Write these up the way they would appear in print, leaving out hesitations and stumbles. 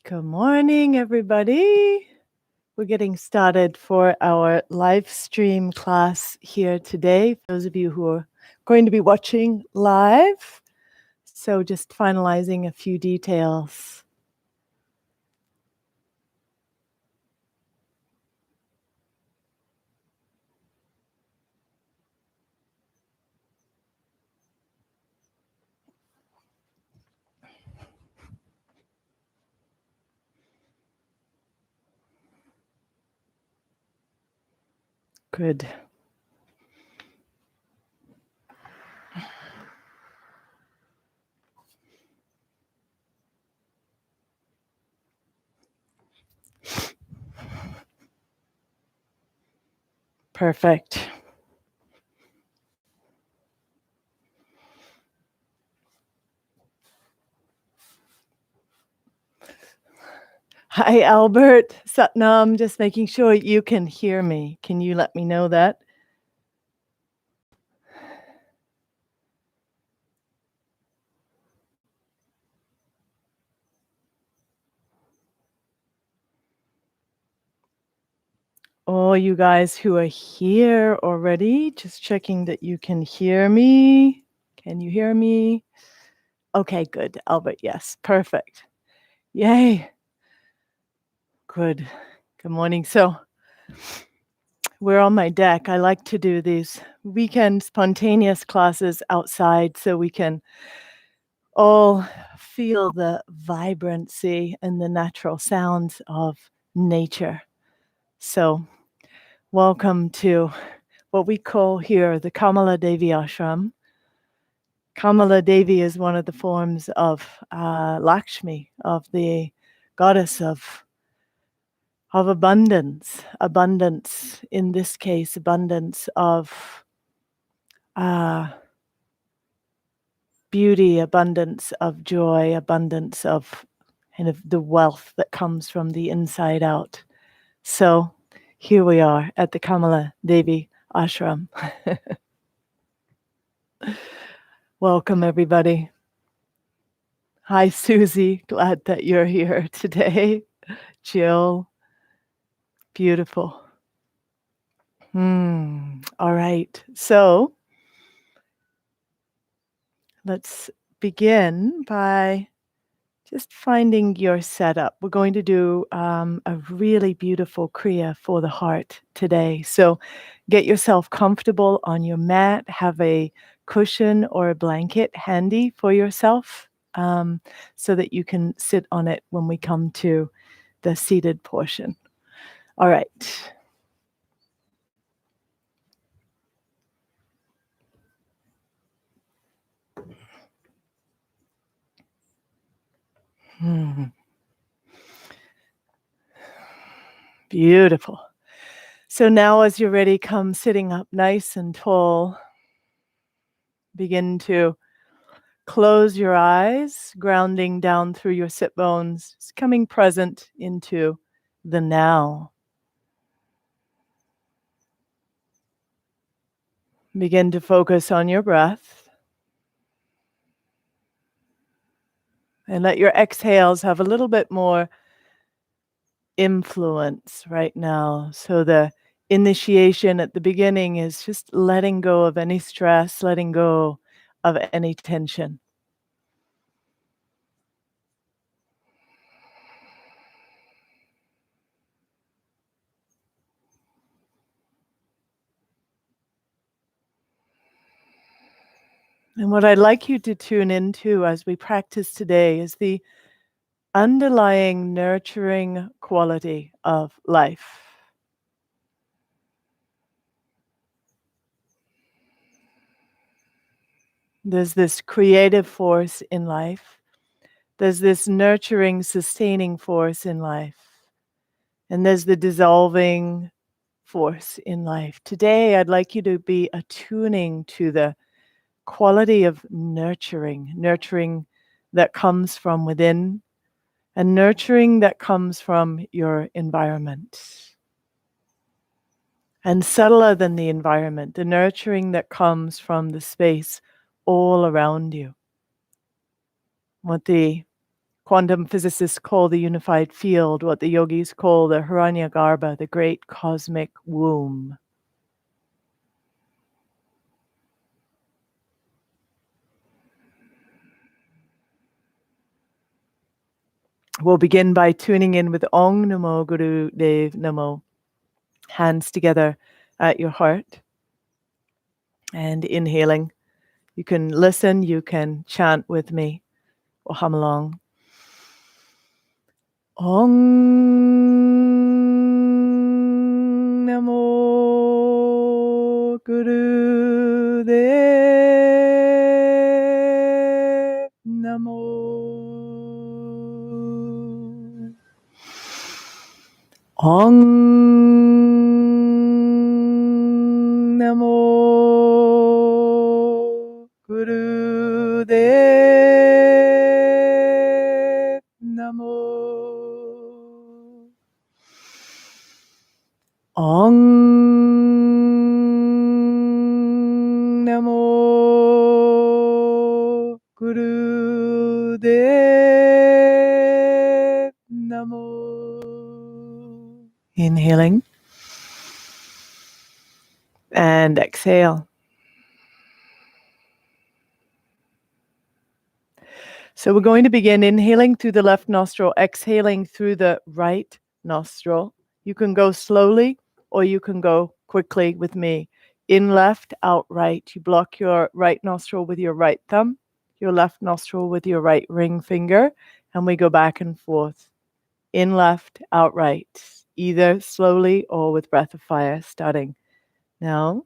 Good morning, everybody. We're getting started for our live stream class here today. For those of you who are going to be watching live, so just finalizing a few details. Good. Perfect. Hi, Albert. Satnam, just making sure you can hear me. Can you let me know that? All you guys who are here already, just checking that you can hear me. Can you hear me? Okay, good. Albert, yes. Perfect. Yay. Good. Good morning. So we're on my deck. I like to do these weekend spontaneous classes outside so we can all feel the vibrancy and the natural sounds of nature. So welcome to what we call here the Kamala Devi Ashram. Kamala Devi is one of the forms of Lakshmi, of the goddess of abundance. Abundance, in this case, abundance of beauty, abundance of joy, abundance of kind of the wealth that comes from the inside out. So here we are at the Kamala Devi Ashram. Welcome, everybody. Hi, Susie. Glad that you're here today. Jill. Beautiful. All right. So let's begin by just finding your setup. We're going to do a really beautiful Kriya for the heart today. So get yourself comfortable on your mat. Have a cushion or a blanket handy for yourself so that you can sit on it when we come to the seated portion. All right. Beautiful. So now as you're ready, come sitting up nice and tall. Begin to close your eyes, grounding down through your sit bones, just coming present into the now. Begin to focus on your breath. And let your exhales have a little bit more influence right now. So the initiation at the beginning is just letting go of any stress, letting go of any tension. And what I'd like you to tune into as we practice today is the underlying nurturing quality of life. There's this creative force in life. There's this nurturing, sustaining force in life. And there's the dissolving force in life. Today, I'd like you to be attuning to the quality of nurturing that comes from within, and nurturing that comes from your environment. And subtler than the environment, the nurturing that comes from the space all around you. What the quantum physicists call the unified field, what the yogis call the Hiranyagarbha, the great cosmic womb. We'll begin by tuning in with Ong Namo Guru Dev Namo. Hands together at your heart. And inhaling. You can listen, you can chant with me or hum along. Ong Namo Guru Dev Namo. Ong Namo Guru Dev Namo. Ong Namo Guru Dev Namo. Inhaling and exhale. So we're going to begin inhaling through the left nostril, exhaling through the right nostril. You can go slowly or you can go quickly with me. In left, out right. You block your right nostril with your right thumb, your left nostril with your right ring finger, and we go back and forth. In left, out right, either slowly or with breath of fire, starting now.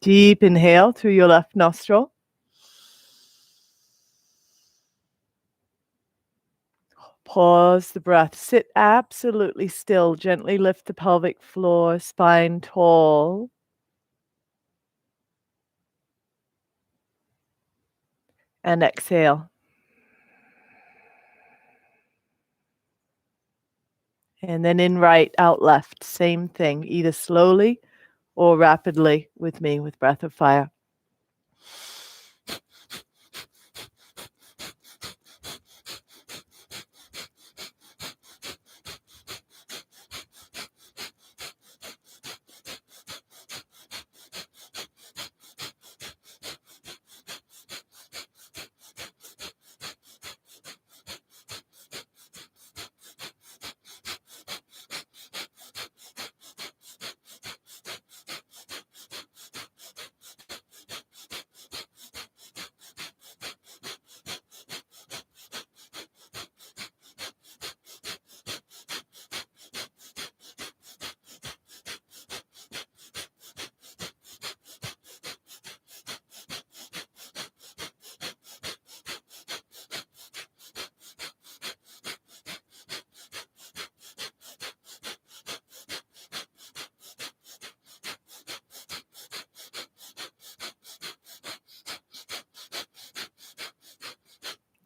Deep inhale through your left nostril. Pause the breath. Sit absolutely still. Gently lift the pelvic floor, spine tall. And exhale. And then in right, out left. Same thing, either slowly or rapidly with me with breath of fire.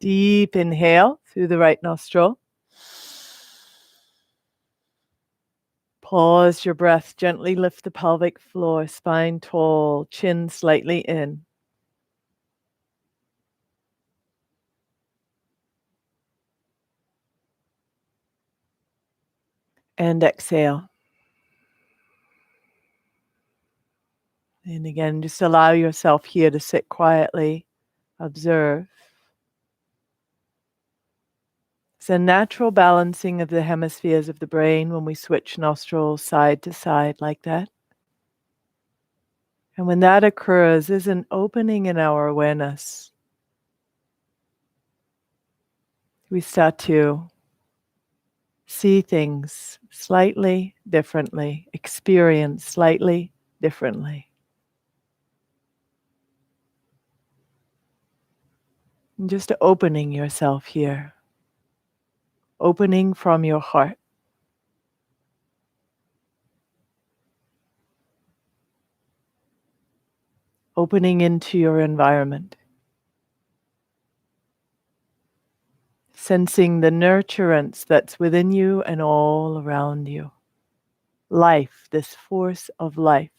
Deep inhale through the right nostril. Pause your breath. Gently lift the pelvic floor, spine tall, chin slightly in. And exhale. And again, just allow yourself here to sit quietly, Observe. It's a natural balancing of the hemispheres of the brain when we switch nostrils side to side like that. And when that occurs, there's an opening in our awareness. We start to see things slightly differently, experience slightly differently. And just opening yourself here, opening from your heart. Opening into your environment. Sensing the nurturance that's within you and all around you. Life, this force of life,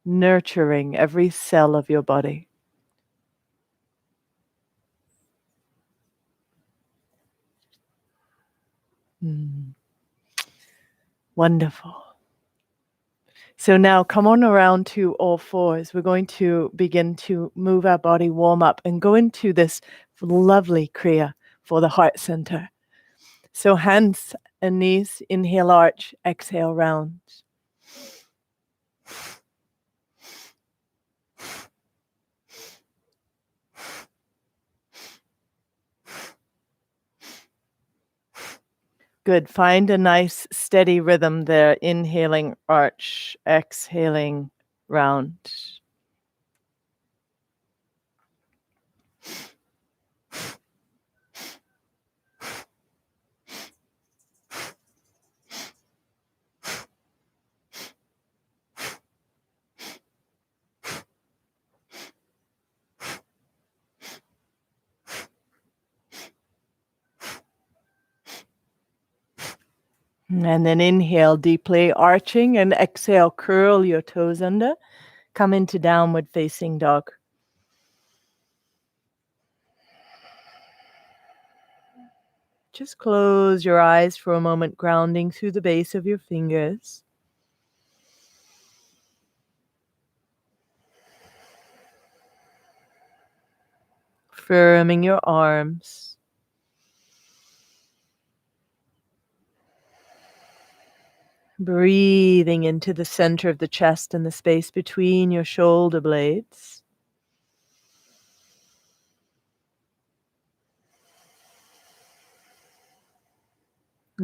nurturing every cell of your body. Wonderful. So now come on around to all fours. We're going to begin to move our body, warm up, and go into this lovely Kriya for the heart center. So hands and knees, inhale, arch, exhale, round. Good. Find a nice steady rhythm there. Inhaling, arch, exhaling, round. And then inhale deeply, arching, and exhale, curl your toes under. Come into downward facing dog. Just close your eyes for a moment, grounding through the base of your fingers. Firming your arms. Breathing into the center of the chest and the space between your shoulder blades.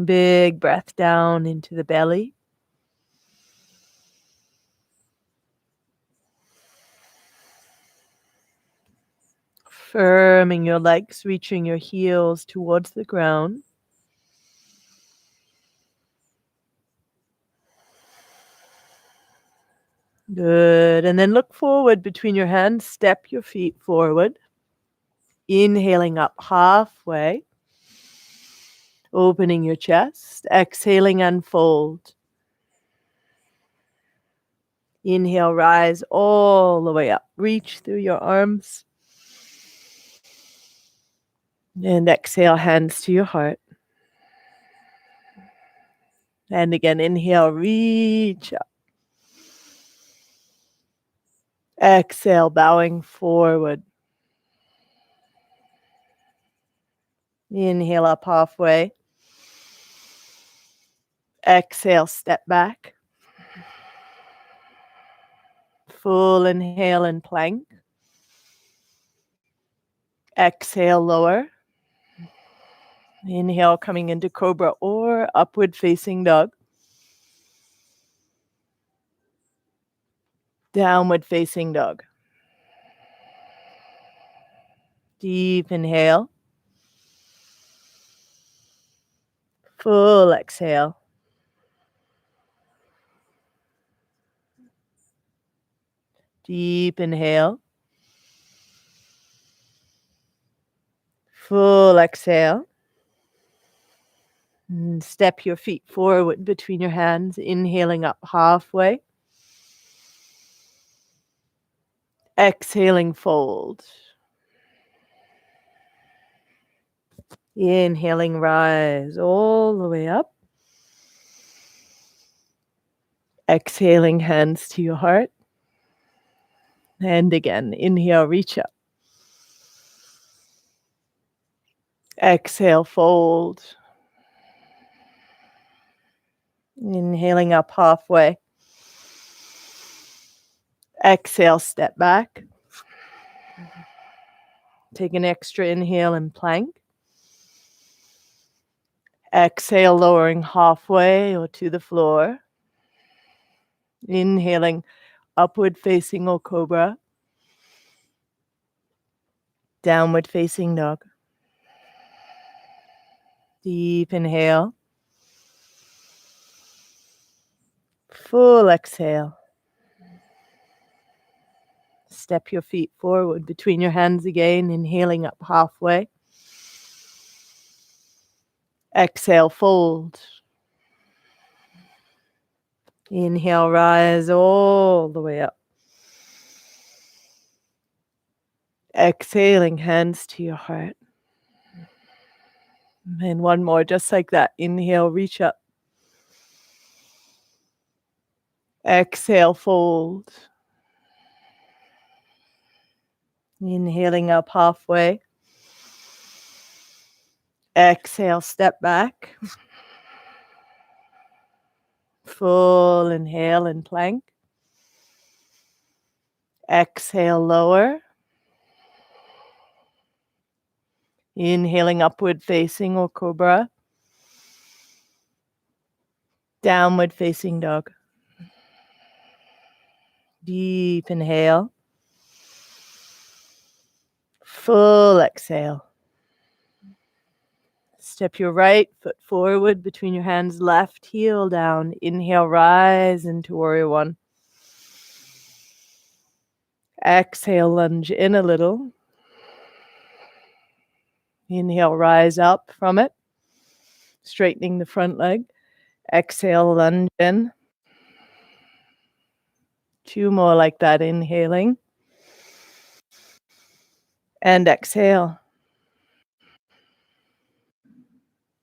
Big breath down into the belly. Firming your legs, reaching your heels towards the ground. Good. And then look forward between your hands. Step your feet forward. Inhaling up halfway. Opening your chest. Exhaling, unfold. Inhale, rise all the way up. Reach through your arms. And exhale, hands to your heart. And again, inhale, reach up. Exhale, bowing forward. Inhale up halfway. Exhale, step back. Full inhale and plank. Exhale, lower. Inhale, coming into cobra or upward facing dog. Downward facing dog. Deep inhale. Full exhale. Deep inhale. Full exhale. And step your feet forward between your hands, inhaling up halfway. Exhaling, fold. Inhaling, rise all the way up. Exhaling, hands to your heart. And again, inhale, reach up. Exhale, fold. Inhaling up halfway. Exhale, step back. Take an extra inhale and plank. Exhale, lowering halfway or to the floor. Inhaling, upward facing or cobra. Downward facing dog. Deep inhale. Full exhale. Step your feet forward between your hands again, inhaling up halfway. Exhale, fold. Inhale, rise all the way up. Exhaling, hands to your heart. And one more, just like that. Inhale, reach up. Exhale, fold. Inhaling up halfway. Exhale, step back. Full inhale and plank. Exhale, lower. Inhaling upward facing or cobra. Downward facing dog. Deep inhale. Full exhale. Step your right foot forward between your hands, left heel down. Inhale, rise into warrior one. Exhale, lunge in a little. Inhale, rise up from it, straightening the front leg. Exhale, lunge in. 2 more like that, inhaling. And exhale.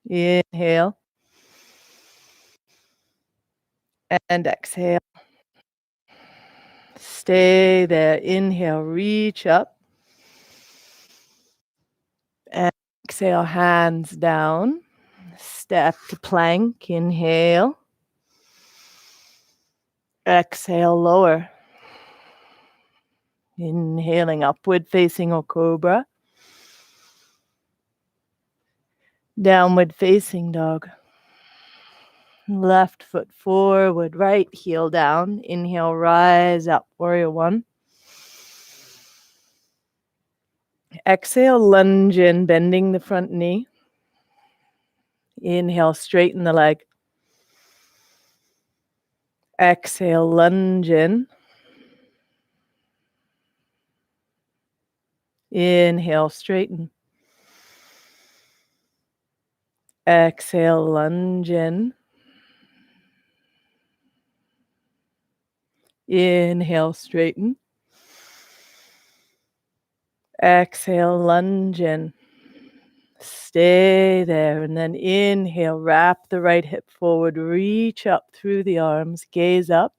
Inhale. And exhale. Stay there. Inhale, reach up. And exhale, hands down. Step to plank. Inhale. Exhale, lower. Inhaling, upward facing or cobra. Downward facing dog. Left foot forward, right heel down. Inhale, rise up, warrior one. Exhale, lunge in, bending the front knee. Inhale, straighten the leg. Exhale, lunge in. Inhale, straighten. Exhale, lunge in. Inhale, straighten. Exhale, lunge in. Stay there, and then inhale, wrap the right hip forward, reach up through the arms, gaze up.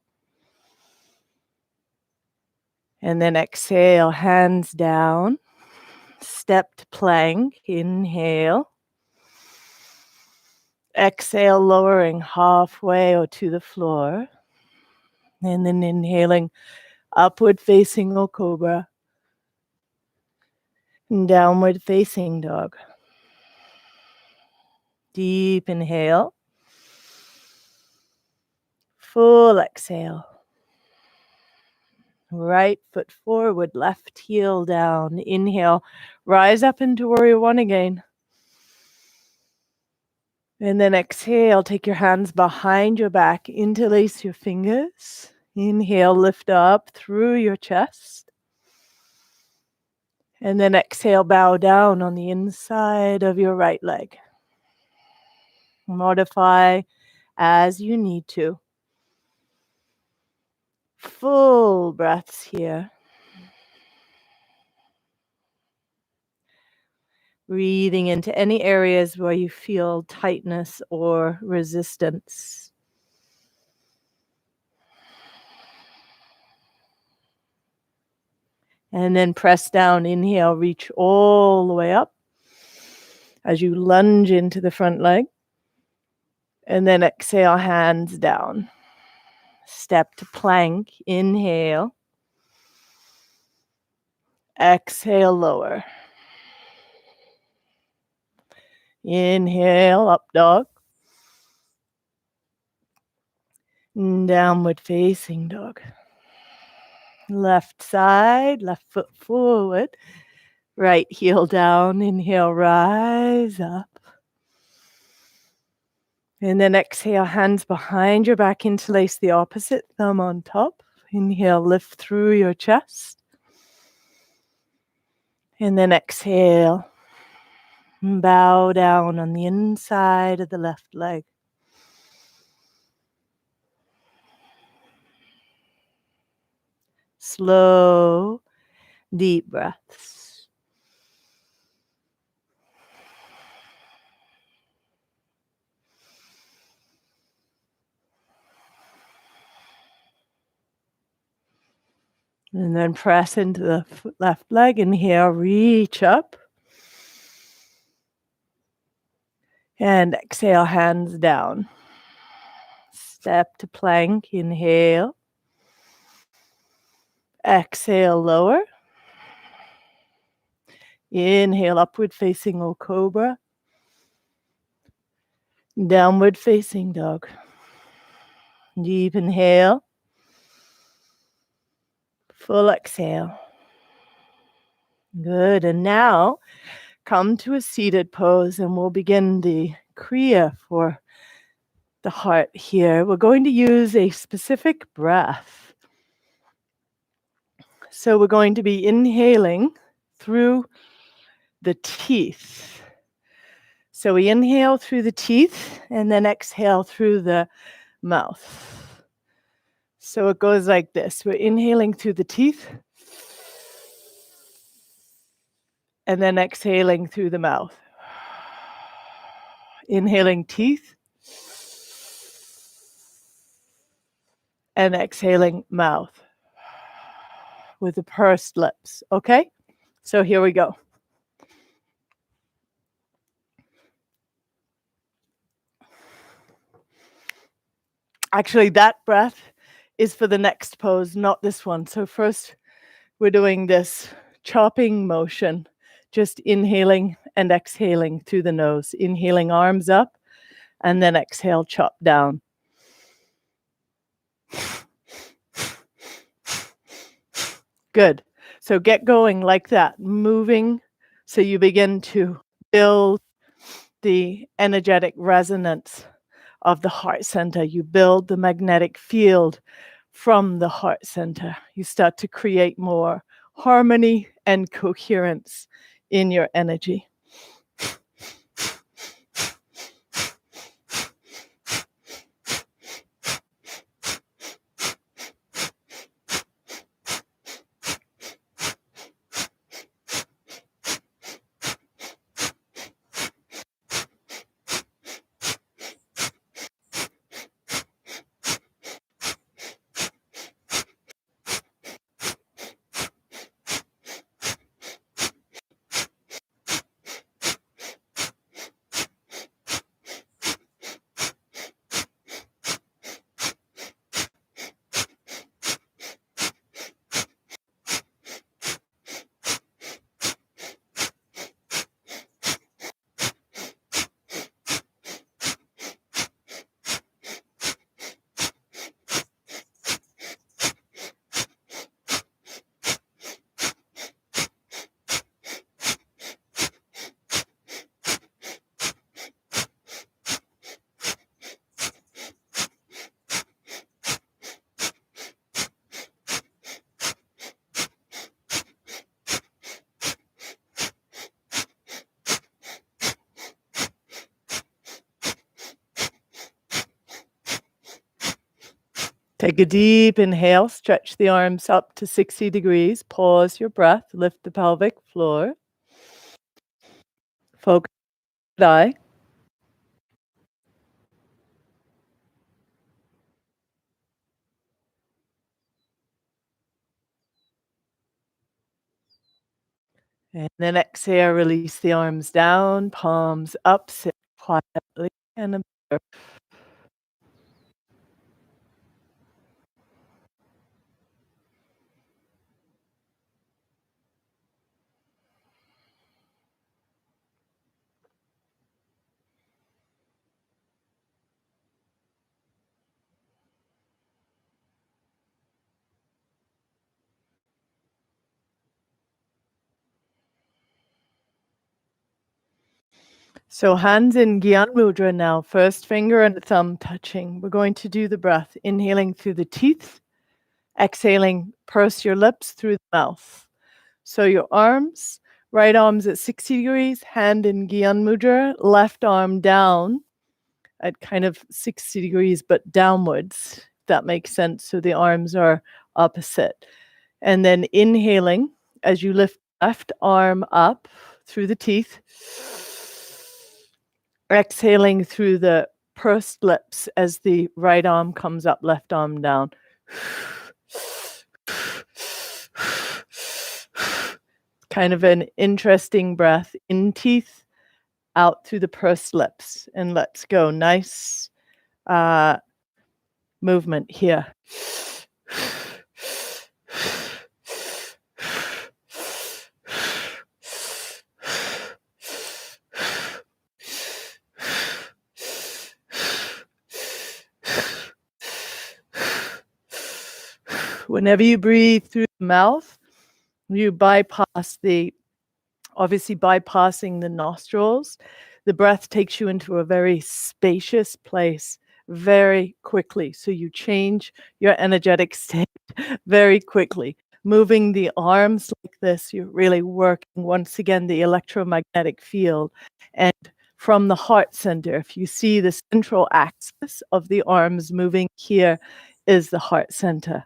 And then exhale, hands down, step to plank, inhale. Exhale, lowering halfway or to the floor. And then inhaling, upward facing or cobra. And downward facing dog. Deep inhale. Full exhale. Right foot forward, left heel down. Inhale, rise up into warrior one again. And then exhale, take your hands behind your back, interlace your fingers. Inhale, lift up through your chest. And then exhale, bow down on the inside of your right leg. Modify as you need to. Full breaths here. Breathing into any areas where you feel tightness or resistance. And then press down, inhale, reach all the way up. as you lunge into the front leg. And then exhale, hands down. Step to plank. Inhale. Exhale, lower. Inhale, up dog. Downward facing dog. Left side, left foot forward. Right heel down. Inhale, rise up. And then exhale, hands behind your back, interlace the opposite thumb on top. Inhale, lift through your chest. And then exhale, bow down on the inside of the left leg. Slow, deep breaths. And then press into the left leg. Inhale, reach up. And exhale, hands down. Step to plank. Inhale. Exhale, lower. Inhale, upward facing O Cobra. Downward facing dog. Deep inhale. Full exhale. Good. And now come to a seated pose and we'll begin the Kriya for the heart here. We're going to use a specific breath. So we're going to be inhaling through the teeth. So we inhale through the teeth and then exhale through the mouth. So it goes like this. We're inhaling through the teeth and then exhaling through the mouth. Inhaling teeth and exhaling mouth with the pursed lips. Okay? So here we go. Actually, that breath is for the next pose, not this one. So first, we're doing this chopping motion, just inhaling and exhaling through the nose. Inhaling, arms up, and then exhale, chop down. Good. So get going like that, moving so you begin to build the energetic resonance of the heart center. You build the magnetic field from the heart center. You start to create more harmony and coherence in your energy. Take a deep inhale, stretch the arms up to 60 degrees, pause your breath, lift the pelvic floor. Focus on the eye. And then exhale, release the arms down, palms up, sit quietly and observe. So hands in Gyan Mudra now, first finger and thumb touching. We're going to do the breath, inhaling through the teeth, exhaling, purse your lips through the mouth. So your arms, right arm's at 60 degrees, hand in Gyan Mudra, left arm down at kind of 60 degrees, but downwards, if that makes sense. So the arms are opposite. And then inhaling as you lift left arm up through the teeth, exhaling through the pursed lips as the right arm comes up, left arm down. Kind of an interesting breath. In teeth, out through the pursed lips. And let's go. Nice movement here. Whenever you breathe through the mouth, you bypass obviously bypassing the nostrils. The breath takes you into a very spacious place very quickly. So you change your energetic state very quickly. Moving the arms like this, you're really working once again the electromagnetic field. And from the heart center, if you see the central axis of the arms moving, here is the heart center.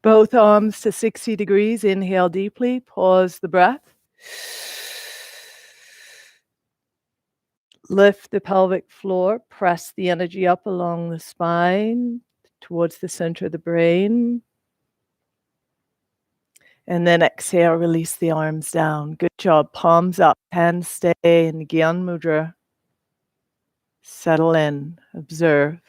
Both arms to 60 degrees. Inhale deeply. Pause the breath. Lift the pelvic floor. Press the energy up along the spine towards the center of the brain. And then exhale, release the arms down. Good job. Palms up. Hands stay in Gyan Mudra. Settle in. Observe.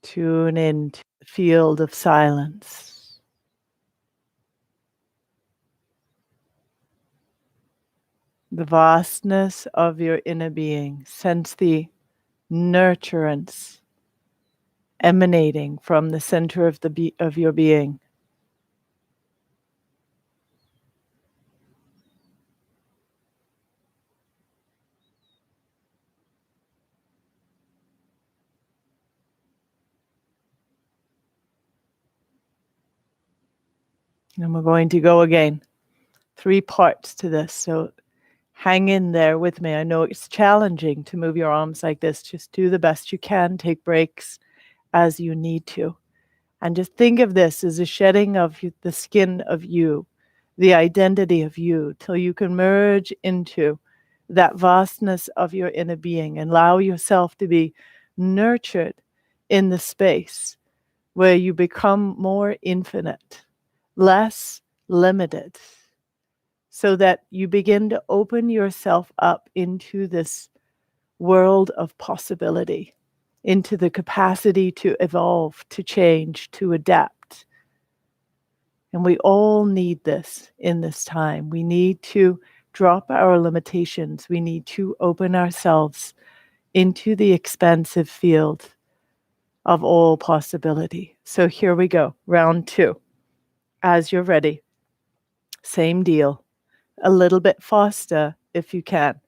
Tune into the field of silence. The vastness of your inner being. Sense the nurturance emanating from the center of of your being. And we're going to go again. 3 parts to this, so hang in there with me. I know it's challenging to move your arms like this. Just do the best you can. Take breaks as you need to. And just think of this as a shedding of the skin of you, the identity of you, till you can merge into that vastness of your inner being and allow yourself to be nurtured in the space where you become more infinite, less limited, so that you begin to open yourself up into this world of possibility, into the capacity to evolve, to change, to adapt. And we all need this in this time. We need to drop our limitations. We need to open ourselves into the expansive field of all possibility. So here we go, round 2. As you're ready, same deal. A little bit faster if you can.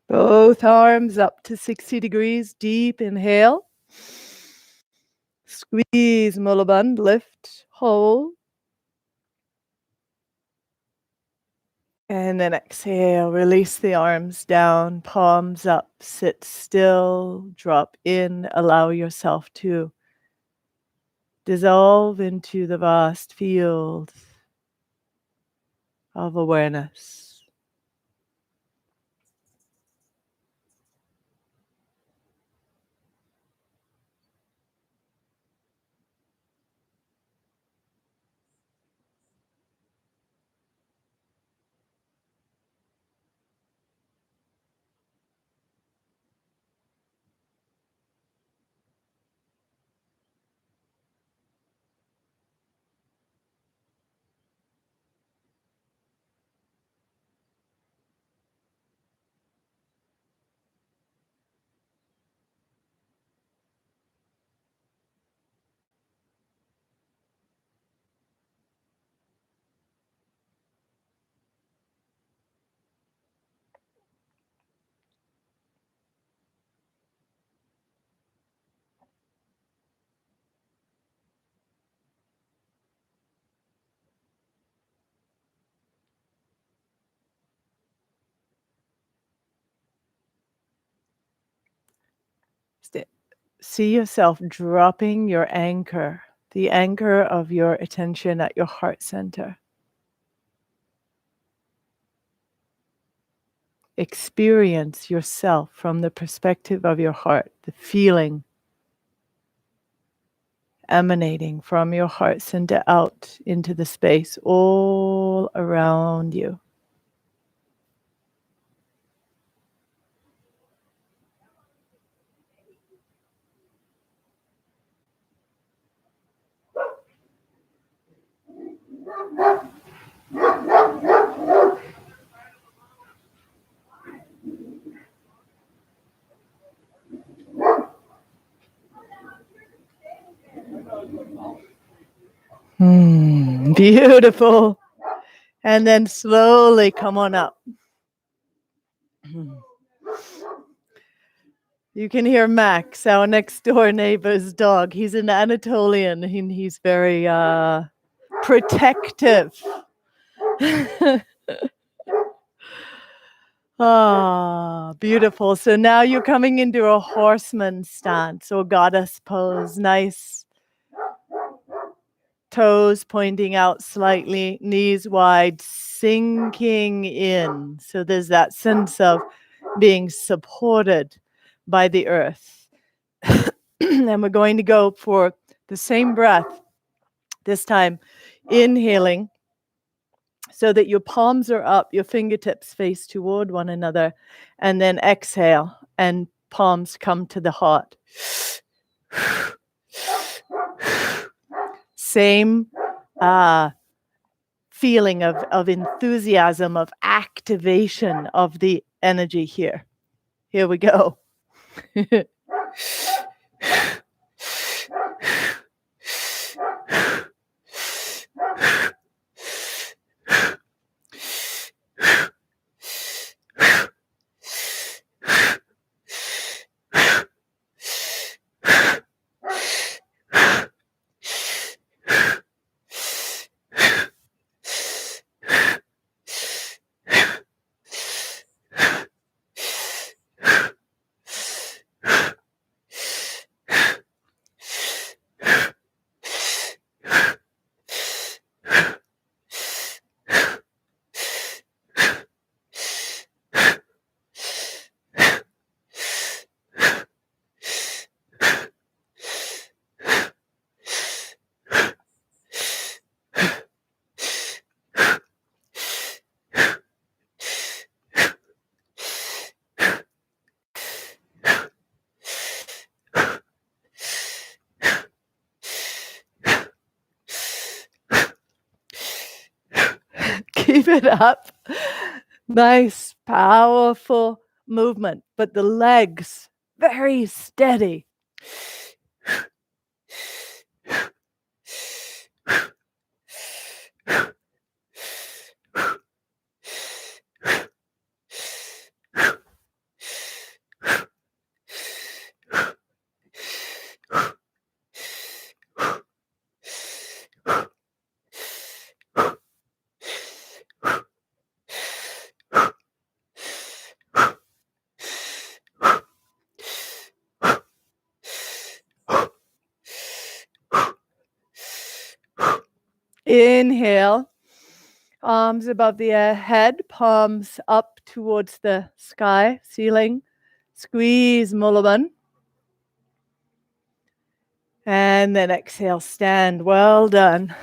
Both arms up to 60 degrees. Deep inhale. Squeeze Mulaband. Lift. Hold. And then exhale. Release the arms down. Palms up. Sit still. Drop in. Allow yourself to dissolve into the vast field of awareness. See yourself dropping your anchor, the anchor of your attention at your heart center. Experience yourself from the perspective of your heart, the feeling emanating from your heart center out into the space all around you. Beautiful. And then slowly come on up. You can hear Max, our next door neighbor's dog. He's an Anatolian and he's very protective. Ah, beautiful. So now you're coming into a horseman stance or goddess pose. Nice. Toes pointing out slightly, knees wide, sinking in. So there's that sense of being supported by the earth. And we're going to go for the same breath, this time inhaling so that your palms are up, your fingertips face toward one another, and then exhale and palms come to the heart. Same feeling of enthusiasm, of activation of the energy here. Here we go. Keep it up. Nice, powerful movement, but the legs very steady. Inhale, arms above the head, palms up towards the sky, ceiling. Squeeze Mulaban. And then exhale, stand. Well done.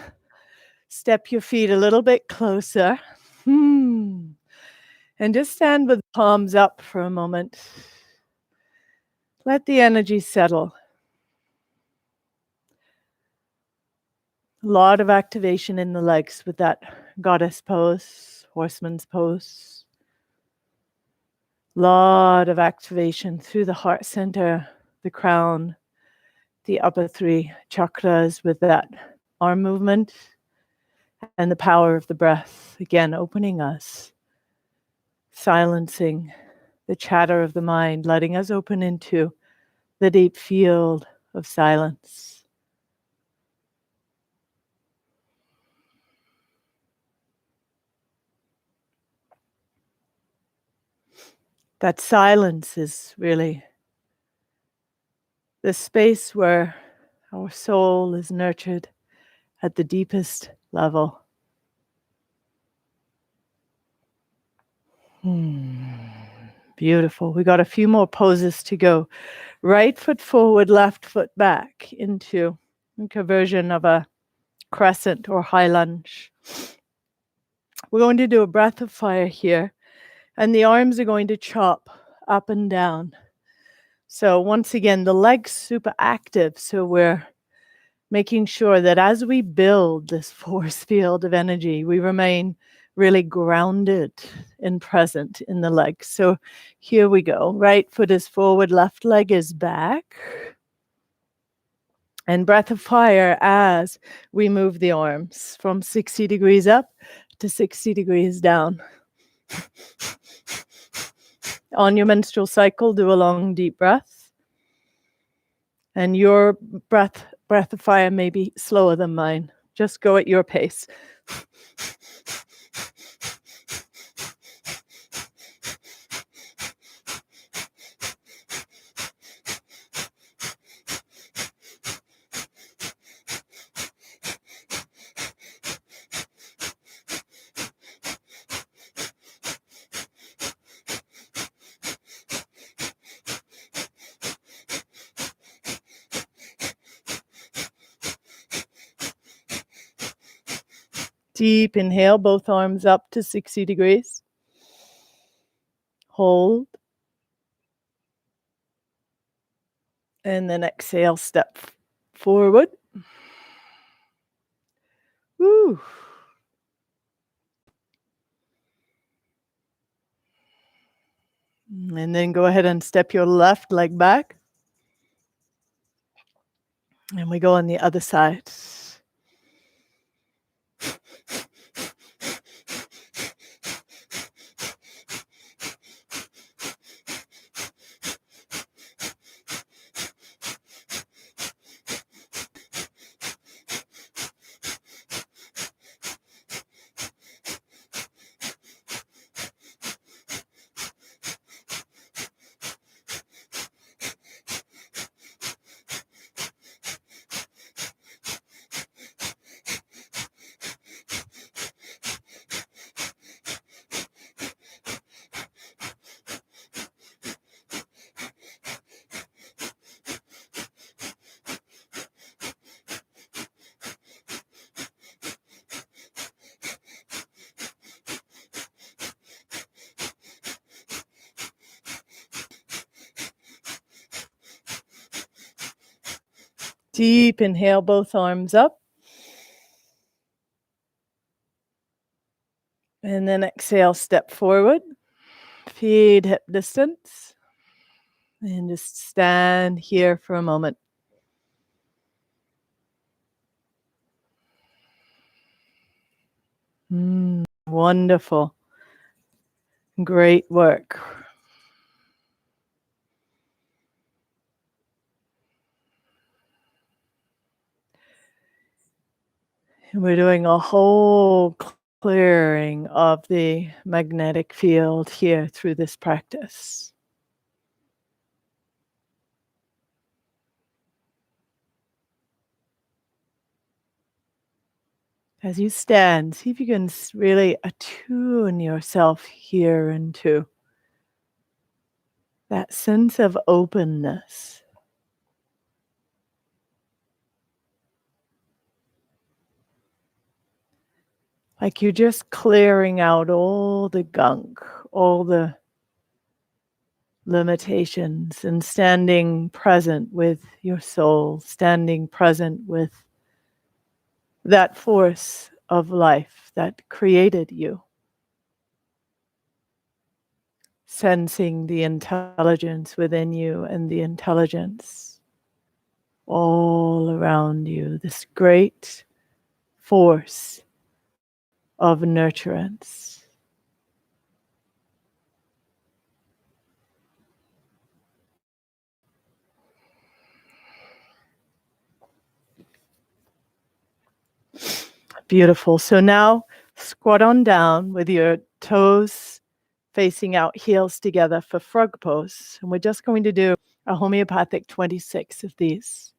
Step your feet a little bit closer. And just stand with palms up for a moment. Let the energy settle. A lot of activation in the legs with that goddess pose, horseman's pose. Lot of activation through the heart center, the crown, the upper three chakras with that arm movement and the power of the breath. Again, opening us, silencing the chatter of the mind, letting us open into the deep field of silence. That silence is really the space where our soul is nurtured at the deepest level. Beautiful. We got a few more poses to go. Right foot forward, left foot back into a version of a crescent or high lunge. We're going to do a breath of fire here, and the arms are going to chop up and down. So once again, the legs super active, so we're making sure that as we build this force field of energy, we remain really grounded and present in the legs. So here we go. Right foot is forward, left leg is back. And breath of fire as we move the arms from 60 degrees up to 60 degrees down. On your menstrual cycle, do a long, deep breath. And your breath of fire may be slower than mine. Just go at your pace. Deep inhale, both arms up to 60 degrees. Hold. And then exhale, step forward. Woo. And then go ahead and step your left leg back. And we go on the other side. Deep inhale, both arms up. And then exhale, step forward. Feet hip distance. And just stand here for a moment. Wonderful. Great work. And we're doing a whole clearing of the magnetic field here through this practice. As you stand, see if you can really attune yourself here into that sense of openness. Like you're just clearing out all the gunk, all the limitations, and standing present with your soul, standing present with that force of life that created you. Sensing the intelligence within you and the intelligence all around you, this great force of nurturance. Beautiful. So now squat on down with your toes facing out, heels together for frog pose. And we're just going to do a homeopathic 26 of these.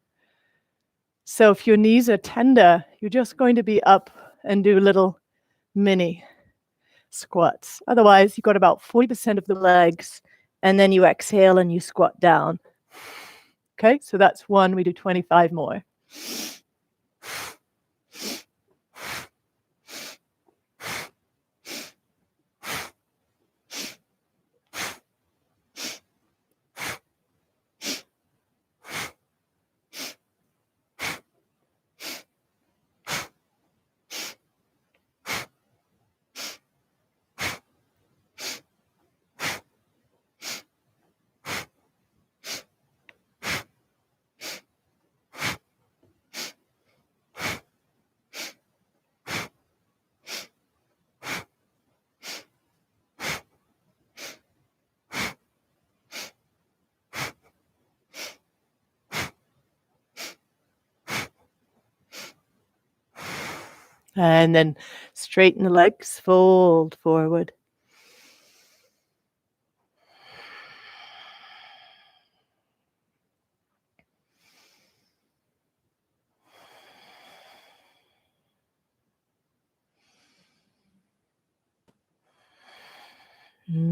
So if your knees are tender, you're just going to be up and do little mini squats. Otherwise, you've got about 40% of the legs, and then you exhale and you squat down. Okay, so that's one. We do 25 more. And then straighten the legs, fold forward.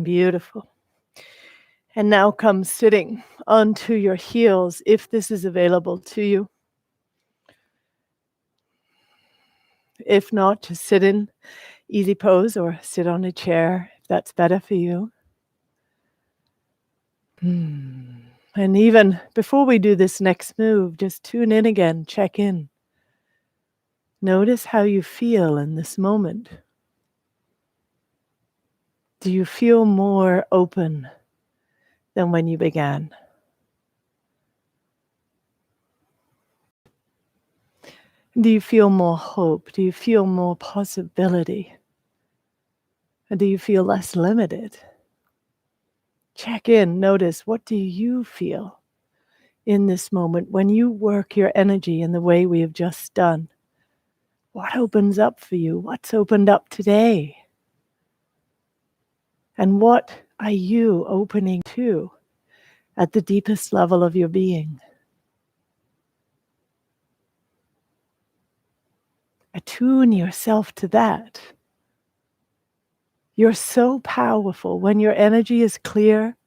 Beautiful. And now come sitting onto your heels if this is available to you. If not, just sit in easy pose or sit on a chair if that's better for you. And even before we do this next move, just tune in again, check in. Notice how you feel in this moment. Do you feel more open than when you began? Do you feel more hope? Do you feel more possibility? Or do you feel less limited? Check in, notice, what do you feel in this moment when you work your energy in the way we have just done? What opens up for you? What's opened up today? And what are you opening to at the deepest level of your being? Attune yourself to that. You're so powerful when your energy is clear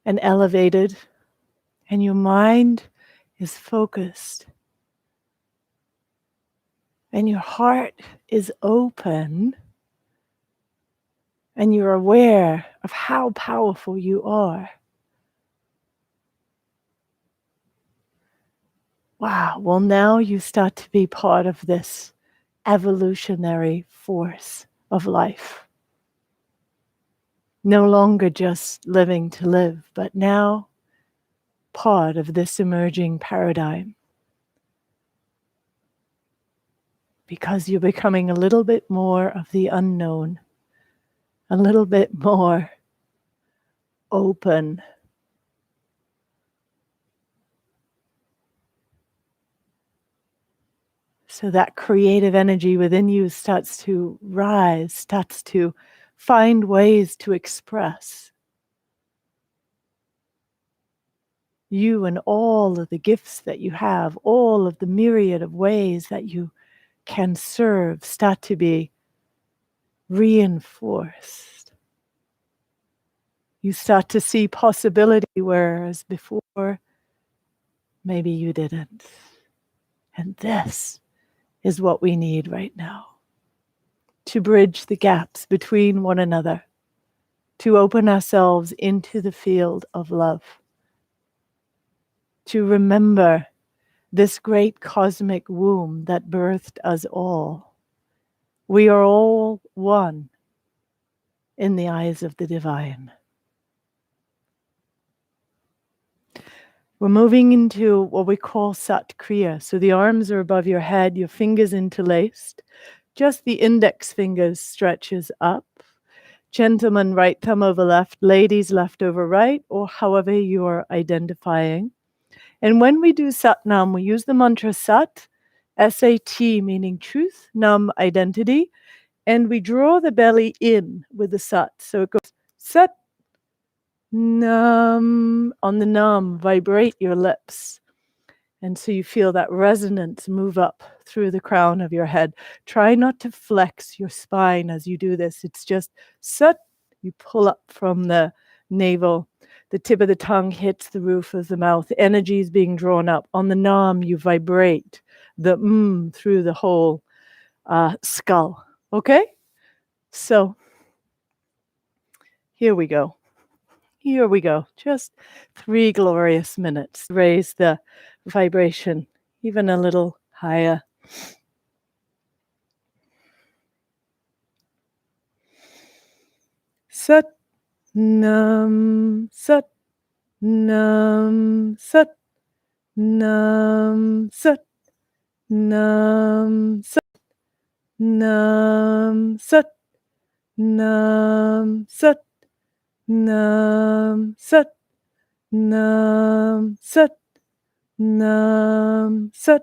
and elevated and your mind is focused and your heart is open and you're aware of how powerful you are. Wow, well, now you start to be part of this evolutionary force of life. No longer just living to live, but now part of this emerging paradigm. Because you're becoming a little bit more of the unknown, a little bit more open. So that creative energy within you starts to rise, starts to find ways to express you and all of the gifts that you have, all of the myriad of ways that you can serve start to be reinforced. You start to see possibility, whereas before, maybe you didn't. And this is what we need right now. To bridge the gaps between one another. To open ourselves into the field of love. To remember this great cosmic womb that birthed us all. We are all one in the eyes of the divine. We're moving into what we call Sat Kriya. So the arms are above your head, your fingers interlaced. Just the index fingers stretches up. Gentlemen, right thumb over left, ladies, left over right, or however you are identifying. And when we do Sat Nam, we use the mantra Sat, S-A-T, meaning truth, Nam, identity, and we draw the belly in with the Sat. So it goes Sat, Nam. On the Nam, vibrate your lips. And so you feel that resonance move up through the crown of your head. Try not to flex your spine as you do this. It's just Sat. You pull up from the navel. The tip of the tongue hits the roof of the mouth. Energy is being drawn up. On the Nam, you vibrate the through the whole skull. Okay? So here we go. Here we go. Just 3 glorious minutes. Raise the vibration even a little higher. Sat Nam, Sat Nam, Sat Nam, Sat Nam, Sat Nam, Sat Nam, Sat Nam, Sat Nam, Sat Nam, Sat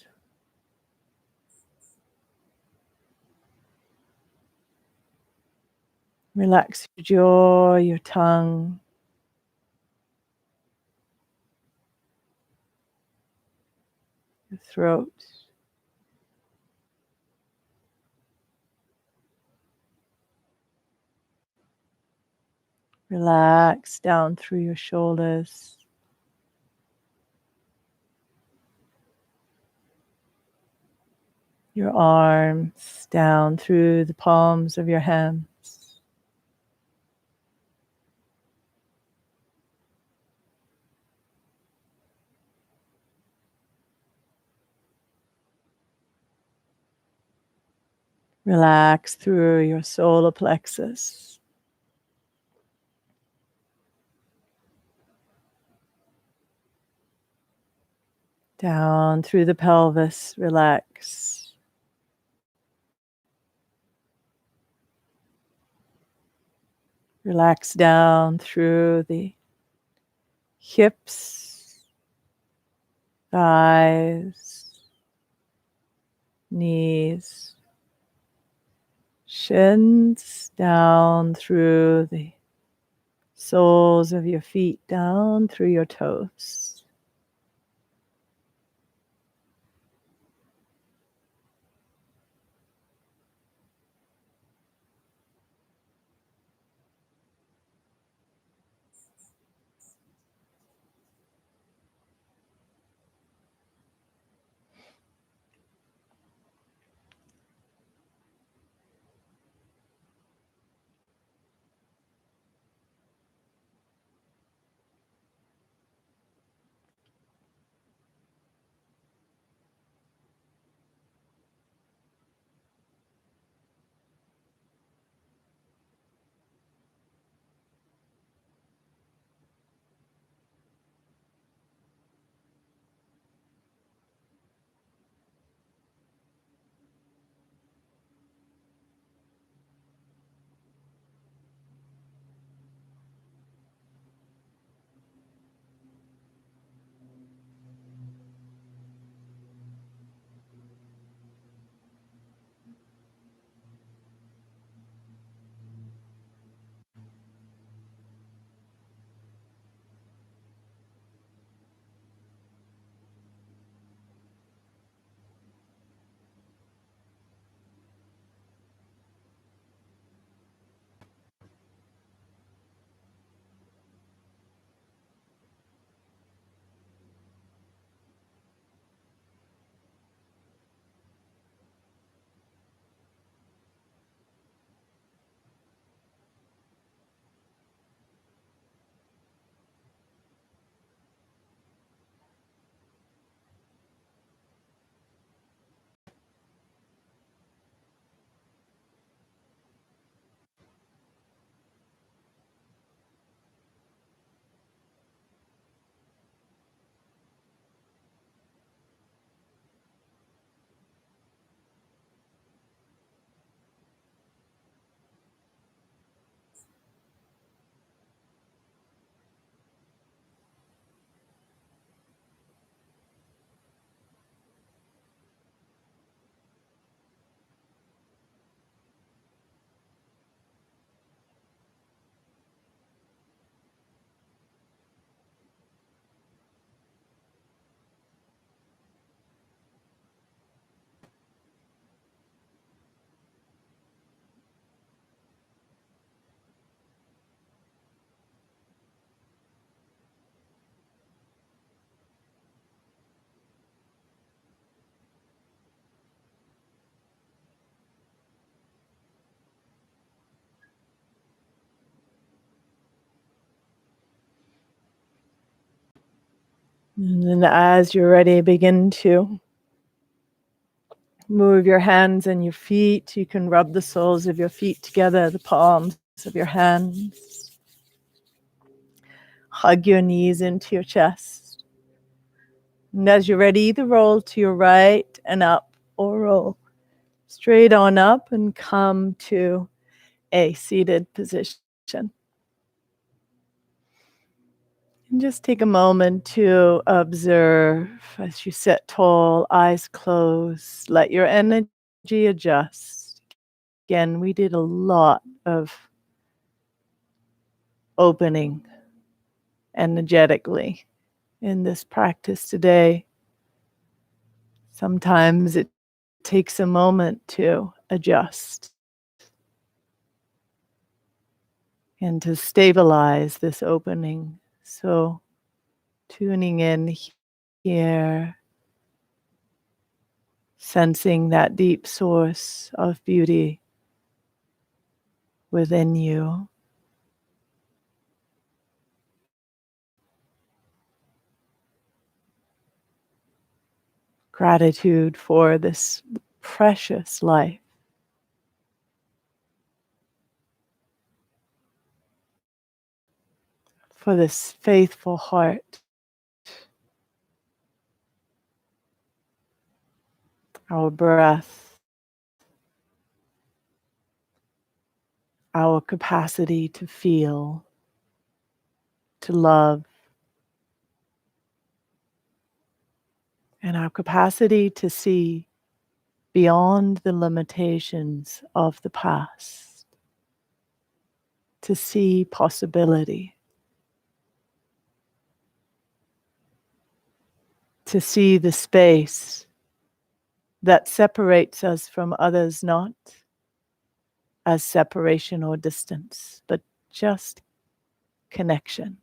Relax your jaw, your tongue, your throat. Relax down through your shoulders. Your arms down through the palms of your hands. Relax through your solar plexus. Down through the pelvis, relax. Relax down through the hips, thighs, knees, shins, down through the soles of your feet, down through your toes. And then as you're ready, begin to move your hands and your feet. You can rub the soles of your feet together, the palms of your hands. Hug your knees into your chest. And as you're ready, either roll to your right and up or roll straight on up and come to a seated position. And just take a moment to observe as you sit tall, eyes closed. Let your energy adjust. Again, we did a lot of opening energetically in this practice today. Sometimes it takes a moment to adjust and to stabilize this opening. So tuning in here, sensing that deep source of beauty within you. Gratitude for this precious life. For this faithful heart. Our breath. Our capacity to feel, to love, and our capacity to see beyond the limitations of the past, to see possibility, to see the space that separates us from others, not as separation or distance, but just connection.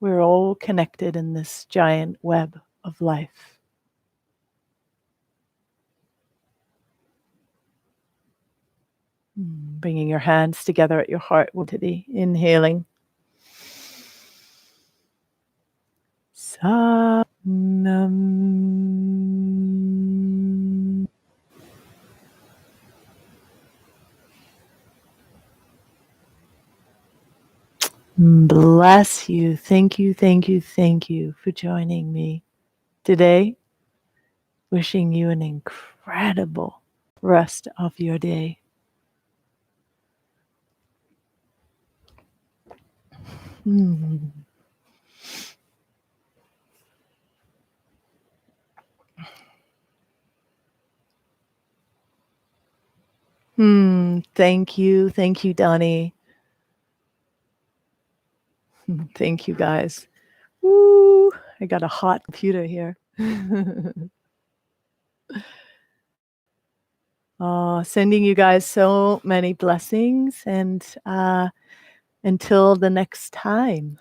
We're all connected in this giant web of life. Bringing your hands together at your heart, inhaling. Sa nam. Bless you. Thank you, thank you, thank you for joining me today. Wishing you an incredible rest of your day. Thank you, Donnie. Thank you, guys. Woo! I got a hot computer here. Sending you guys so many blessings, and until the next time.